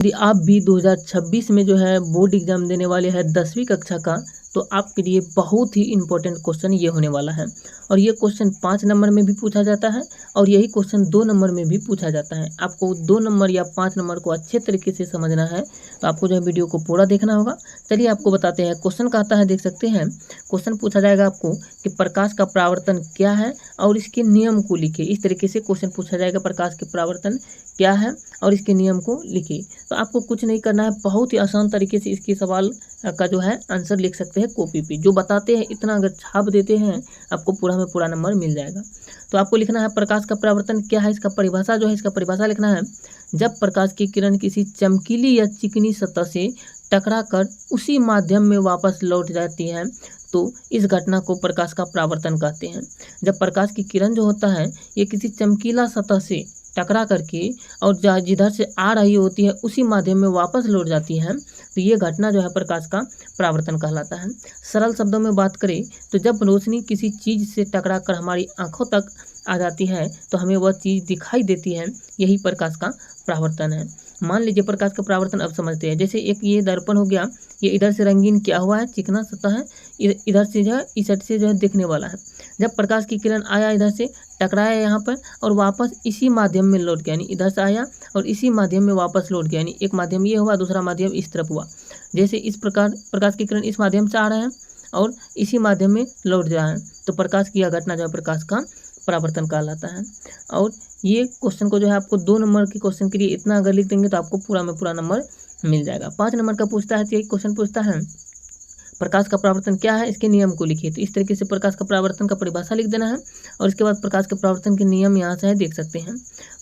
यदि आप भी 2026 में जो है बोर्ड एग्जाम देने वाले हैं 10वीं कक्षा का, तो आपके लिए बहुत ही इम्पोर्टेंट क्वेश्चन ये होने वाला है। और ये क्वेश्चन 5 नंबर में भी पूछा जाता है और यही क्वेश्चन 2 नंबर में भी पूछा जाता है। आपको 2 नंबर या 5 नंबर को अच्छे तरीके से समझना है, तो आपको जो है वीडियो को पूरा देखना होगा। चलिए आपको बताते हैं क्वेश्चन का आता है, देख सकते हैं। क्वेश्चन पूछा जाएगा आपको कि प्रकाश का परावर्तन क्या है और इसके नियम को लिखिए। इस तरीके से क्वेश्चन पूछा जाएगा, प्रकाश के परावर्तन क्या है और इसके नियम को लिखिए। तो आपको कुछ नहीं करना है, बहुत ही आसान तरीके से इसके सवाल का जो है आंसर लिख सकते हैं कॉपी पे। जो बताते हैं इतना अगर छाप देते हैं, आपको पूरा में पूरा नंबर मिल जाएगा। तो आपको लिखना है प्रकाश का परावर्तन क्या है, इसका परिभाषा जो है, इसका परिभाषा लिखना है। जब प्रकाश की किरण किसी चमकीली या चिकनी सतह से टकरा कर उसी माध्यम में वापस लौट जाती है, तो इस घटना को प्रकाश का परावर्तन कहते हैं। जब प्रकाश की किरण जो होता है ये किसी चमकीला सतह से टकरा करके और जिधर से आ रही होती है उसी माध्यम में वापस लौट जाती है, तो ये घटना जो है प्रकाश का परावर्तन कहलाता है। सरल शब्दों में बात करें तो जब रोशनी किसी चीज़ से टकरा कर हमारी आंखों तक आ जाती है तो हमें वह चीज़ दिखाई देती है, यही प्रकाश का परावर्तन है। मान लीजिए प्रकाश का परावर्तन अब समझते हैं। जैसे एक ये दर्पण हो गया, ये इधर से रंगीन क्या हुआ है, चिकना सतह है, इधर से जो है इस साइड से जो है दिखने वाला है। जब प्रकाश की किरण आया, इधर से टकराया यहाँ पर और वापस इसी माध्यम में लौट गया, यानी इधर से आया और इसी माध्यम में वापस लौट गया, यानी एक माध्यम ये हुआ, दूसरा माध्यम इस तरफ हुआ। जैसे इस प्रकार प्रकाश की किरण इस माध्यम से आ रहे हैं और इसी माध्यम में लौट जा रहे हैं, तो प्रकाश की यह घटना जो है प्रकाश का परावर्तन कहलाता है। और ये क्वेश्चन को जो है आपको 2 नंबर के क्वेश्चन के लिए इतना अगर लिख देंगे तो आपको पूरा में पूरा नंबर मिल जाएगा। 5 नंबर का पूछता है, तो एक क्वेश्चन पूछता है प्रकाश का परावर्तन क्या है, इसके नियम को लिखिए। तो इस तरीके से प्रकाश का परावर्तन का परिभाषा लिख देना है और इसके बाद प्रकाश के परावर्तन के नियम यहाँ से है, देख सकते हैं।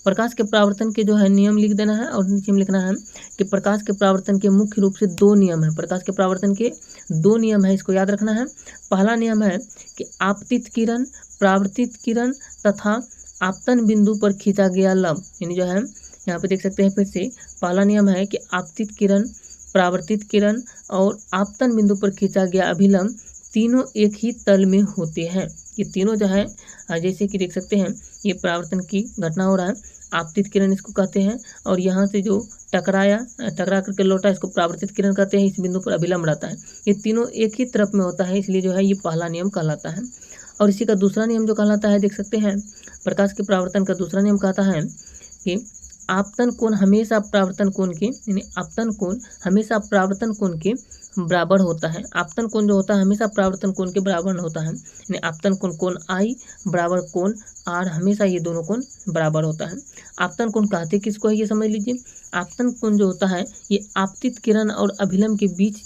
प्रकाश के परावर्तन के जो है नियम लिख देना है और नीचे में लिखना है कि प्रकाश के परावर्तन के मुख्य रूप से 2 नियम है। प्रकाश के परावर्तन के 2 नियम है, इसको याद रखना है। पहला नियम है कि आपतित किरण, परावर्तित किरण तथा आपतन बिंदु पर खींचा गया लंब, यानी जो है यहाँ पे देख सकते हैं फिर से पहला नियम है कि आपतित किरण, परावर्तित किरण और आपतन बिंदु पर खींचा गया अभिलंब तीनों एक ही तल में होते हैं। ये तीनों जो है जैसे कि देख सकते हैं ये परावर्तन की घटना हो रहा है, आपतित किरण इसको कहते हैं और यहाँ से जो टकरा करके लौटा इसको परावर्तित किरण कहते हैं। इस बिंदु पर अभिलंब रहता है, ये तीनों एक ही तरफ में होता है, इसलिए जो है ये पहला नियम कहलाता है। और इसी का दूसरा नियम जो कहलाता है, देख सकते हैं प्रकाश के परावर्तन का दूसरा नियम कहता है कि आपतन कोण हमेशा परावर्तन कोण के, यानी आपतन कोण हमेशा परावर्तन कोण के बराबर होता है। आपतन कोण जो होता है हमेशा परावर्तन कोण के बराबर होता है, यानी आपतन कोण आई बराबर कोण आर, हमेशा ये दोनों कोण बराबर होता है। आपतन कोण कहते किसको है ये समझ लीजिए। आपतन कोण जो होता है ये आपतित किरण और अभिलंब के बीच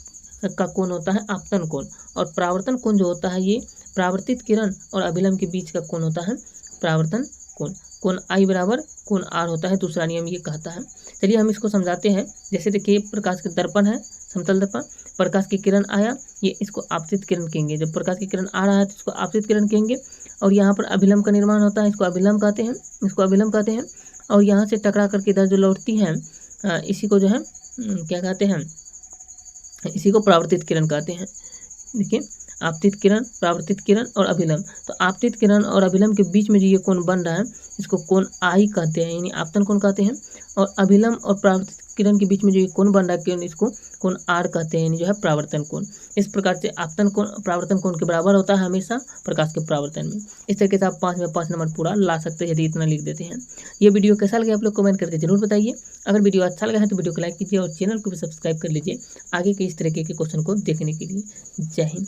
का कोण होता है आपतन कोण, और परावर्तन कोण जो होता है ये परावर्तित किरण और अभिलंब के बीच का कोण होता है परावर्तन कोण। कोण आई बराबर कोण आर होता है, दूसरा नियम ये कहता है। चलिए हम इसको समझाते हैं। जैसे देखिए प्रकाश का दर्पण है, समतल दर्पण, प्रकाश की किरण आया, ये इसको आपतित किरण कहेंगे। जब प्रकाश की किरण आ रहा है तो इसको आपतित किरण कहेंगे और यहाँ पर अभिलंब का निर्माण होता है, इसको अभिलंब कहते हैं, इसको अभिलंब कहते हैं। और यहाँ से टकरा करके इधर जो लौटती हैं इसी को जो है क्या कहते हैं, इसी को परावर्तित किरण कहते हैं। देखिए आपतित किरण, परावर्तित किरण और अभिलंब, तो आपतित किरण और अभिलंब के बीच में जो ये कोण बन रहा है इसको कोण आई कहते हैं, यानी आपतन कोण कहते हैं। और अभिलंब और परावर्तित किरण के बीच में जो ये कोण बन रहा है इसको कोण आर कहते हैं, यानी जो है परावर्तन कोण। इस प्रकार से आपतन कोण परावर्तन कोण के बराबर होता है हमेशा प्रकाश के परावर्तन में। इस तरीके से आप 5 में 5 नंबर पूरा ला सकते हैं यदि इतना लिख देते हैं। ये वीडियो कैसा लगे आप लोग कमेंट करके जरूर बताइए। अगर वीडियो अच्छा लगा है तो वीडियो को लाइक कीजिए और चैनल को भी सब्सक्राइब कर लीजिए आगे के इस तरीके के क्वेश्चन को देखने के लिए। जय हिंद।